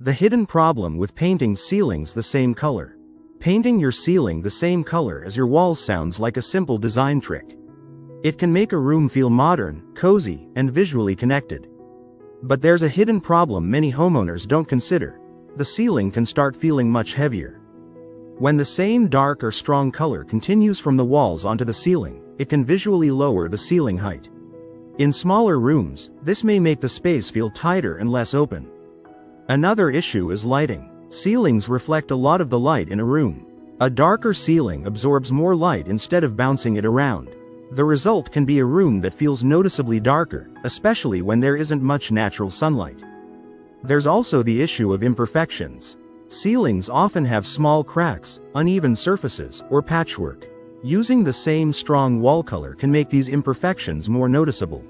The hidden problem with painting ceilings the same color. Painting your ceiling the same color as your walls sounds like a simple design trick. It can make a room feel modern, cozy, and visually connected. But there's a hidden problem many homeowners don't consider. The ceiling can start feeling much heavier. When the same dark or strong color continues from the walls onto the ceiling, it can visually lower the ceiling height. In smaller rooms, this may make the space feel tighter and less open. Another issue is lighting. Ceilings reflect a lot of the light in a room. A darker ceiling absorbs more light instead of bouncing it around. The result can be a room that feels noticeably darker, especially when there isn't much natural sunlight. There's also the issue of imperfections. Ceilings often have small cracks, uneven surfaces, or patchwork. Using the same strong wall color can make these imperfections more noticeable.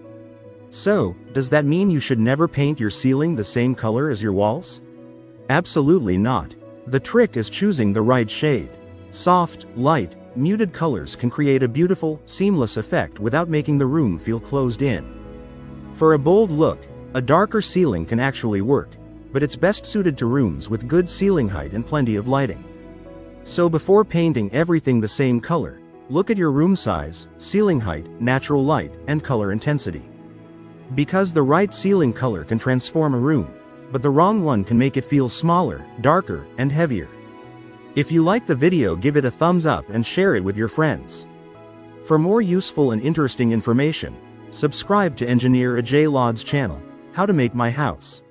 So, does that mean you should never paint your ceiling the same color as your walls? Absolutely not. The trick is choosing the right shade. Soft, light, muted colors can create a beautiful, seamless effect without making the room feel closed in. For a bold look, a darker ceiling can actually work, but it's best suited to rooms with good ceiling height and plenty of lighting. So before painting everything the same color, look at your room size, ceiling height, natural light, and color intensity. Because the right ceiling color can transform a room, but the wrong one can make it feel smaller, darker, and heavier. If you like the video, give it a thumbs up and share it with your friends. For more useful and interesting information, subscribe to Engineer Ajay Lod's channel, How to Make My House.